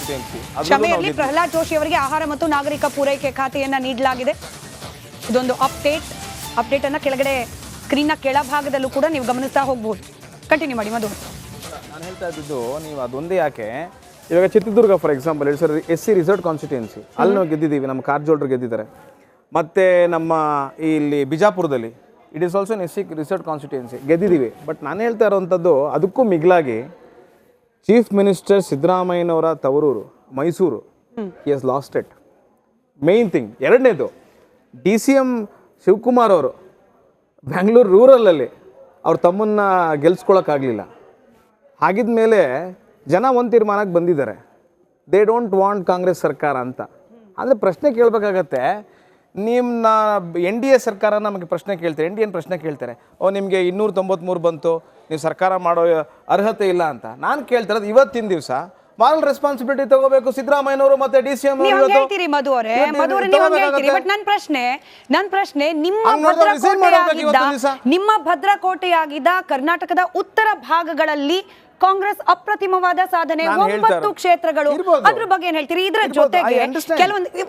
Constituency. ಕ್ಷಮೆಯಲ್ಲಿ Pralhad Joshi ಅವರಿಗೆ ಆಹಾರ ಮತ್ತು ನಾಗರಿಕ ಪೂರೈಕೆ ಖಾತೆಯನ್ನ ನೀಡಲಾಗಿದೆ. ಇದೊಂದು ಅಪ್ಡೇಟ್ ಅನ್ನ ಕೆಳಗಡೆ ಸ್ಕ್ರೀನ್ನ ಕೆಳಭಾಗದಲ್ಲೂ ಕೂಡ ನೀವು ಗಮನಿಸ್ತಾ ಹೋಗ್ಬೋದು. ಕಂಟಿನ್ಯೂ ಮಾಡಿ ಮಧು. ನಾನು ಹೇಳ್ತಾ ಇದ್ದಿದ್ದು ನೀವು ಅದೊಂದೇ ಯಾಕೆ, ಇವಾಗ Chitradurga for example SC reserve constituency, ಅಲ್ಲಿ ನಾವು ಗೆದ್ದಿದ್ದೀವಿ, ನಮ್ಮ ಕಾರಜೋಳರು ಗೆದ್ದಿದ್ದಾರೆ. ಮತ್ತು ನಮ್ಮ ಇಲ್ಲಿ ಬಿಜಾಪುರದಲ್ಲಿ it is also SC reserve constituency ಗೆದ್ದಿದ್ದೀವಿ. ಬಟ್ ನಾನು ಹೇಳ್ತಾ ಇರೋವಂಥದ್ದು ಅದಕ್ಕೂ ಮಿಗಿಲಾಗಿ ಚೀಫ್ ಮಿನಿಸ್ಟರ್ ಸಿದ್ದರಾಮಯ್ಯನವರ ತವರೂರು ಮೈಸೂರು, ಹಿ ಹಸ್ ಲಾಸ್ಟ್ ಇಟ್. Main thing. ಎರಡನೇದು DCM ಶಿವಕುಮಾರ್ ಅವರು ಬ್ಯಾಂಗ್ಳೂರು ರೂರಲಲ್ಲಿ ಅವ್ರ ತಮ್ಮನ್ನ ಗೆಲ್ಸ್ಕೊಳಕ್ಕಾಗಲಿಲ್ಲ. ಹಾಗಿದ್ಮೇಲೆ ಜನ ಒಂದು ತೀರ್ಮಾನಕ್ಕೆ ಬಂದಿದ್ದಾರೆ, ದೇ ಡೋಂಟ್ ವಾಂಟ್ ಕಾಂಗ್ರೆಸ್ ಸರ್ಕಾರ ಅಂತ. ಅಂದರೆ ಪ್ರಶ್ನೆ ಕೇಳಬೇಕಾಗತ್ತೆ, ನಿಮ್ಮ NDA ಸರ್ಕಾರ ನಮಗೆ ಪ್ರಶ್ನೆ ಕೇಳ್ತಾರೆ, NDA ಪ್ರಶ್ನೆ ಕೇಳ್ತಾರೆ, ನಿಮಗೆ 293 ಬಂತು, ನೀವು ಸರ್ಕಾರ ಮಾಡೋ ಅರ್ಹತೆ ಇಲ್ಲ ಅಂತ. ನಾನು ಕೇಳ್ತಿರೋದು ಇವತ್ತಿನ ದಿವಸ ಮಾರಲ್ ರೆಸ್ಪಾನ್ಸಿಬಿಲಿಟಿ ತಗೋಬೇಕು ಸಿದ್ದರಾಮಯ್ಯನವರು ಮತ್ತೆ DCM ಅವರು. ಹೇಳ್ತೀರಿ ಮಧು ಅವರೇ, ಬಟ್ ನನ್ನ ಪ್ರಶ್ನೆ ನಿಮ್ಮ ಭದ್ರಕೋಟೆಯಾಗಿದ್ದ ಕರ್ನಾಟಕದ ಉತ್ತರ ಭಾಗಗಳಲ್ಲಿ ಕಾಂಗ್ರೆಸ್ ಅಪ್ರತಿಮವಾದ ಸಾಧನೆ 9 ಕ್ಷೇತ್ರಗಳು, ಅದ್ರ ಬಗ್ಗೆ ಏನ್ ಹೇಳ್ತೀರಿ? ಇದರ ಜೊತೆಗೆ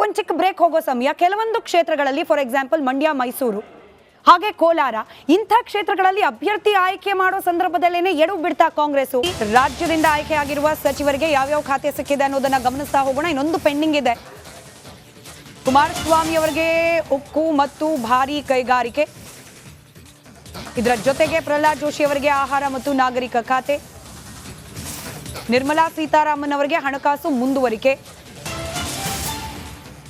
ಒಂದು ಚಿಕ್ಕ ಬ್ರೇಕ್ ಹೋಗೋ ಸಮಯ, ಕೆಲವೊಂದು ಕ್ಷೇತ್ರಗಳಲ್ಲಿ ಫಾರ್ ಎಕ್ಸಾಂಪಲ್ ಮಂಡ್ಯ, ಮೈಸೂರು, ಹಾಗೆ ಕೋಲಾರ, ಇಂಥ ಕ್ಷೇತ್ರಗಳಲ್ಲಿ ಅಭ್ಯರ್ಥಿ ಆಯ್ಕೆ ಮಾಡೋ ಸಂದರ್ಭದಲ್ಲೇನೆ ಎಡು ಬಿಡ್ತಾ ಕಾಂಗ್ರೆಸ್. ರಾಜ್ಯದಿಂದ ಆಯ್ಕೆ ಆಗಿರುವ ಸಚಿವರಿಗೆ ಯಾವ್ಯಾವ ಖಾತೆ ಸಿಕ್ಕಿದೆ ಅನ್ನೋದನ್ನ ಗಮನಿಸ್ತಾ ಹೋಗೋಣ. ಇನ್ನೊಂದು ಪೆಂಡಿಂಗ್ ಇದೆ. ಕುಮಾರಸ್ವಾಮಿ ಅವರಿಗೆ ಉಕ್ಕು ಮತ್ತು ಭಾರಿ ಕೈಗಾರಿಕೆ, ಇದರ ಜೊತೆಗೆ ಪ್ರಹ್ಲಾದ್ ಜೋಶಿ ಅವರಿಗೆ ಆಹಾರ ಮತ್ತು ನಾಗರಿಕ ಖಾತೆ, ನಿರ್ಮಲಾ ಸೀತಾರಾಮನ್ ಅವರಿಗೆ ಹಣಕಾಸು ಮುಂದುವರಿಕೆ,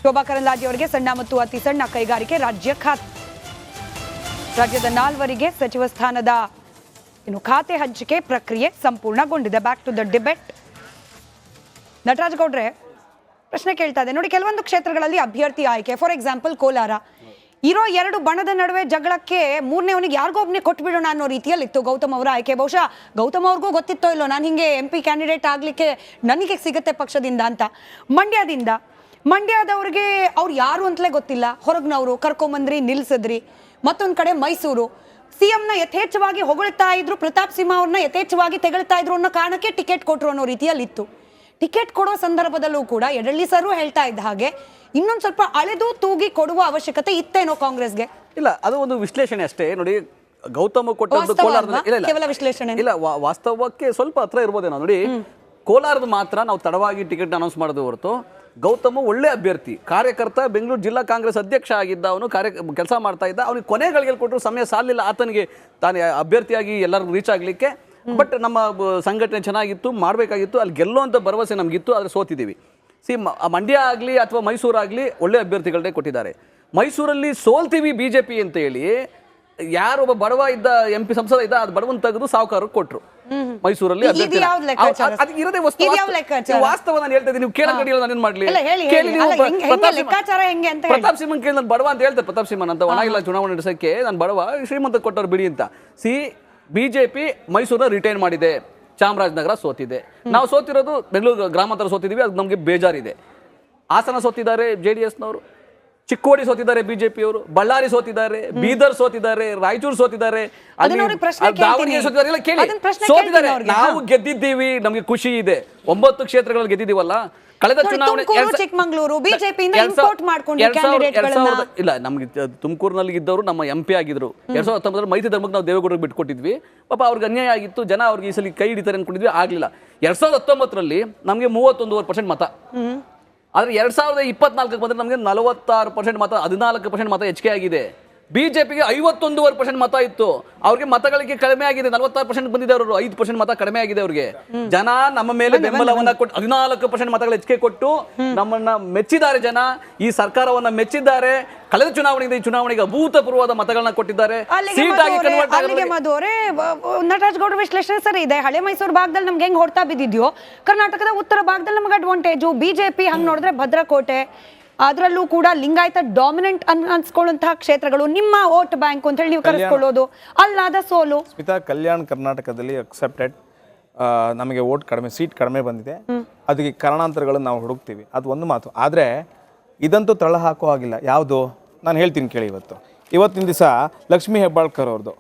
ಶೋಭಾ ಕರಂದ್ಲಾಜೆ ಅವರಿಗೆ ಸಣ್ಣ ಮತ್ತು ಅತಿ ಸಣ್ಣ ಕೈಗಾರಿಕೆ ರಾಜ್ಯ ಖಾತೆ. ರಾಜ್ಯದ 4 ಸಚಿವ ಸ್ಥಾನದ ಖಾತೆ ಹಂಚಿಕೆ ಪ್ರಕ್ರಿಯೆ ಸಂಪೂರ್ಣಗೊಂಡಿದೆ. Back to the debate. Nataraj ಗೌಡ್ರೆ ಪ್ರಶ್ನೆ ಕೇಳ್ತಾ ಇದೆ ನೋಡಿ, ಕೆಲವೊಂದು ಕ್ಷೇತ್ರಗಳಲ್ಲಿ ಅಭ್ಯರ್ಥಿ ಆಯ್ಕೆ, ಫಾರ್ ಎಕ್ಸಾಂಪಲ್ ಕೋಲಾರ, ಇರೋ 2 ಬಣದ ನಡುವೆ ಜಗಳಕ್ಕೆ 3ನೇವನಿಗೆ ಯಾರಿಗೋ ಒಬ್ಬನೇ ಕೊಟ್ಬಿಡೋಣ ಅನ್ನೋ ರೀತಿಯಲ್ಲಿ ಇತ್ತು ಗೌತಮ್ ಅವರ ಆಯ್ಕೆ. ಬಹುಶಃ ಗೌತಮ್ ಅವ್ರಿಗೂ ಗೊತ್ತಿತ್ತೋ ಇಲ್ಲೋ, ನಾನು ಹಿಂಗೆ MP ಕ್ಯಾಂಡಿಡೇಟ್ ಆಗ್ಲಿಕ್ಕೆ ನನಗೆ ಸಿಗುತ್ತೆ ಪಕ್ಷದಿಂದ ಅಂತ. ಮಂಡ್ಯದವ್ರಿಗೆ ಅವ್ರು ಯಾರು ಅಂತಲೇ ಗೊತ್ತಿಲ್ಲ, ಹೊರಗ್ನವರು ಕರ್ಕೊಂಬಂದ್ರಿ, ನಿಲ್ಸಿದ್ರಿ. ಮತ್ತೊಂದು ಕಡೆ ಮೈಸೂರು, CM ಯಥೇಚ್ಛವಾಗಿ ಹೊಗಳ್ತಾ ಇದ್ರು, ಪ್ರತಾಪ್ ಸಿಂಹ ಅವ್ರನ್ನ ಯಥೇಚ್ಛವಾಗಿ ತೆಗಳ್ತಾ ಇದ್ರು ಅನ್ನೋ ಕಾರಣಕ್ಕೆ ಟಿಕೆಟ್ ಕೊಟ್ರು ಅನ್ನೋ ರೀತಿಯಲ್ಲಿ ಇತ್ತು. ಟಿಕೆಟ್ ಕೊಡೋ ಸಂದರ್ಭದಲ್ಲೂ ಕೂಡ ಯಡಳ್ಳಿ ಸರ್ ಹೇಳ್ತಾ ಇದ್ದ ಹಾಗೆ ಇನ್ನೊಂದು ಸ್ವಲ್ಪ ಅಳೆದು ತೂಗಿ ಕೊಡುವ ಅವಶ್ಯಕತೆ ಇತ್ತೇನೋ ಕಾಂಗ್ರೆಸ್ಗೆ? ಇಲ್ಲ, ಅದು ಒಂದು ವಿಶ್ಲೇಷಣೆ ಅಷ್ಟೇ. ನೋಡಿ, ಗೌತಮ್ ಕೊಟ್ಟದ್ದು ಕೇವಲ ವಿಶ್ಲೇಷಣೆ ಇಲ್ಲ, ವಾಸ್ತವಕ್ಕೆ ಸ್ವಲ್ಪ ಹತ್ರ ಇರ್ಬೋದೇನೋ. ನೋಡಿ, ಕೋಲಾರದ ಮಾತ್ರ ನಾವು ತಡವಾಗಿ ಟಿಕೆಟ್ ಅನೌನ್ಸ್ ಮಾಡೋದು ಹೊರತು ಗೌತಮ್ ಒಳ್ಳೆ ಅಭ್ಯರ್ಥಿ, ಕಾರ್ಯಕರ್ತ, ಬೆಂಗಳೂರು ಜಿಲ್ಲಾ ಕಾಂಗ್ರೆಸ್ ಅಧ್ಯಕ್ಷ ಆಗಿದ್ದ, ಅವನು ಕೆಲಸ ಮಾಡ್ತಾ ಇದ್ದ. ಅವನಿಗೆ ಕೊನೆಗಳಿಗೆ ಕೊಟ್ಟರು ಸಮಯ ಸಾಲಿಲ್ಲ ಆತನಿಗೆ ತಾನೇ ಅಭ್ಯರ್ಥಿಯಾಗಿ ಎಲ್ಲರಿಗೂ ರೀಚ್ ಆಗಲಿಕ್ಕೆ. ಬಟ್ ನಮ್ಮ ಸಂಘಟನೆ ಚೆನ್ನಾಗಿತ್ತು, ಮಾಡಬೇಕಾಗಿತ್ತು, ಅಲ್ಲಿ ಗೆಲ್ಲುವಂಥ ಭರವಸೆ ನಮಗಿತ್ತು, ಆದರೆ ಸೋತಿದ್ದೀವಿ. ಮಂಡ್ಯ ಆಗಲಿ ಅಥವಾ ಮೈಸೂರಾಗಲಿ ಒಳ್ಳೆ ಅಭ್ಯರ್ಥಿಗಳನ್ನೇ ಕೊಟ್ಟಿದ್ದಾರೆ. ಮೈಸೂರಲ್ಲಿ ಸೋಲ್ತೀವಿ BJP ಅಂತ ಹೇಳಿ ಯಾರೊಬ್ಬ ಬಡವ ಇದ್ದ MP ಸಂಸದ ಇದ್ದ, ಅದು ಬಡವನ್ ತೆಗೆದು ಸಾಹುಕಾರಕ್ಕೆ ಕೊಟ್ರು. ಮೈಸೂರಲ್ಲಿ ಅದಕ್ಕೆ ಇರೋದೇ ವಾಸ್ತವ. ನಾನು ಹೇಳ್ತಾ ಇದ್ದೀನಿ, ನೀವು ಕೇಳಂಗಡಿ ನಾನು ಏನ್ ಮಾಡ್ಲಿ? ಪ್ರತಾಪ್ ಸಿಂಹನ್ ಕೇಳಿ ನಾನು ಬಡವ ಅಂತ ಹೇಳ್ತಾರೆ. ಪ್ರತಾಪ್ ಸಿಂಹನ್ ಅಂತ ಒಣಗಿಲ್ಲ ಚುನಾವಣೆ ನಡೆಸಕ್ಕೆ ನಾನು ಬಡವ, ಶ್ರೀಮಂತ ಕೊಟ್ಟವ್ರು ಬಿಡಿ ಅಂತ. BJP ಮೈಸೂರನ್ನ ರಿಟೈನ್ ಮಾಡಿದೆ, ಚಾಮರಾಜನಗರ ಸೋತಿದೆ. ನಾವು ಸೋತಿರೋದು ಬೆಂಗಳೂರು ಗ್ರಾಮಾಂತರ ಸೋತಿದ್ದೀವಿ, ಅದು ನಮಗೆ ಬೇಜಾರಿದೆ. ಹಾಸನ ಸೋತಿದ್ದಾರೆ JDSನವರು, ಚಿಕ್ಕೋಡಿ ಸೋತಿದ್ದಾರೆ BJP ಅವರು, ಬಳ್ಳಾರಿ ಸೋತಿದ್ದಾರೆ, ಬೀದರ್ ಸೋತಿದ್ದಾರೆ, ರಾಯಚೂರು ಸೋತಿದ್ದಾರೆ, ದಾವಣಗೆರೆ ಸೋತಿದ್ದಾರೆ. ನಾವು ಗೆದ್ದಿದ್ದೀವಿ, ನಮಗೆ ಖುಷಿ ಇದೆ. 9 ಕ್ಷೇತ್ರಗಳಲ್ಲಿ ಗೆದ್ದಿದ್ದೀವಲ್ಲ. ಕಳೆದ ಚುನಾವಣೆ ಇಲ್ಲ, ನಮ್ಗೆ ತುಮಕೂರಿನಲ್ಲಿ ಇದ್ದವರು ನಮ್ಮ MP ಆಗಿದ್ರು. 2019 ಮೈತ್ರಿ ಧರ್ಮಕ್ಕೆ ನಾವು ದೇವೇಗೌಡರಿಗೆ ಬಿಟ್ಕೊಟ್ಟಿದ್ವಿ. ಪಾಪ ಅವ್ರಿಗೆ ಅನ್ಯಾಯ ಆಗಿತ್ತು, ಜನ ಅವ್ರಿಗೆ ಈ ಸಲ ಕೈ ಹಿಡಿತಾರೆ ಅನ್ಕೊಂಡಿದ್ವಿ, ಆಗ್ಲಿಲ್ಲ. 2019ರಲ್ಲಿ ನಮಗೆ 31% ಮತ, ಆದ್ರೆ 2024 ಬಂದ್ರೆ ನಮಗೆ 46% ಮತ, 14% ಮತ ಹೆಚ್ಚಿಗೆ ಆಗಿದೆ. BJPಗೆ 51% ಮತ ಇತ್ತು, ಅವ್ರಿಗೆ ಮತಗಳಿಗೆ ಕಡಿಮೆ ಆಗಿದೆ. 46% ಬಂದಿದೆ, ಅವರು 5% ಮತ ಕಡಿಮೆ ಆಗಿದೆ. ಅವ್ರಿಗೆ ಜನ ನಮ್ಮ ಮೇಲೆ ಬೆಂಬಲವನ್ನ ಕೊಟ್ಟು 14% ಮತಗಳು ಹೆಚ್ಚಿಗೆ ಕೊಟ್ಟು ನಮ್ಮನ್ನ ಮೆಚ್ಚಿದ್ದಾರೆ. ಜನ ಈ ಸರ್ಕಾರವನ್ನ ಮೆಚ್ಚಿದ್ದಾರೆ. ಕಳೆದ ಚುನಾವಣೆಯಿಂದ ಈ ಚುನಾವಣೆಗೆ ಅಭೂತಪೂರ್ವವಾದ ಮತಗಳನ್ನ ಕೊಟ್ಟಿದ್ದಾರೆ. ನಟರಾಜ್ ಗೌಡ ವಿಶ್ಲೇಷಣೆ ಸರಿ ಇದೆ. ಹಳೆ ಮೈಸೂರು ಭಾಗದಲ್ಲಿ ನಮ್ಗೆ ಹೆಂಗ್ ಹೊಡ್ತಾ ಬಿದ್ದಿದ್ಯೋ, ಕರ್ನಾಟಕದ ಉತ್ತರ ಭಾಗದಲ್ಲಿ ನಮ್ಗೆ ಅಡ್ವಾಂಟೇಜು. BJP ಹಂಗ್ ನೋಡಿದ್ರೆ ಭದ್ರಕೋಟೆ, ಅದರಲ್ಲೂ ಕೂಡ ಲಿಂಗಾಯತ ಡಾಮಿನೆಂಟ್ ಅನ್ಸ್ಕೊಳ್ಳುವಂತಹ ಕ್ಷೇತ್ರಗಳು ನಿಮ್ಮ ವೋಟ್ ಬ್ಯಾಂಕ್ ಅಂತ ಹೇಳಿ ನೀವು ಕರೆಸ್ಕೊಳ್ಳೋದು, ಅಲ್ಲಾದ ಸೋಲು. ಸ್ಮಿತಾ, ಕಲ್ಯಾಣ ಕರ್ನಾಟಕದಲ್ಲಿ ಅಕ್ಸೆಪ್ಟೆಡ್, ನಮಗೆ ವೋಟ್ ಕಡಿಮೆ, ಸೀಟ್ ಕಡಿಮೆ ಬಂದಿದೆ. ಅದಕ್ಕೆ ಕಾರಣಾಂತರಗಳನ್ನು ನಾವು ಹುಡುಕ್ತೀವಿ, ಅದು ಒಂದು ಮಾತು. ಆದರೆ ಇದಂತೂ ತಳ ಹಾಕೋ ಆಗಿಲ್ಲ. ಯಾವುದು ನಾನು ಹೇಳ್ತೀನಿ ಕೇಳಿ. ಇವತ್ತಿನ ದಿವಸ ಲಕ್ಷ್ಮೀ ಹೆಬ್ಬಾಳ್ಕರ್ ಅವ್ರದ್ದು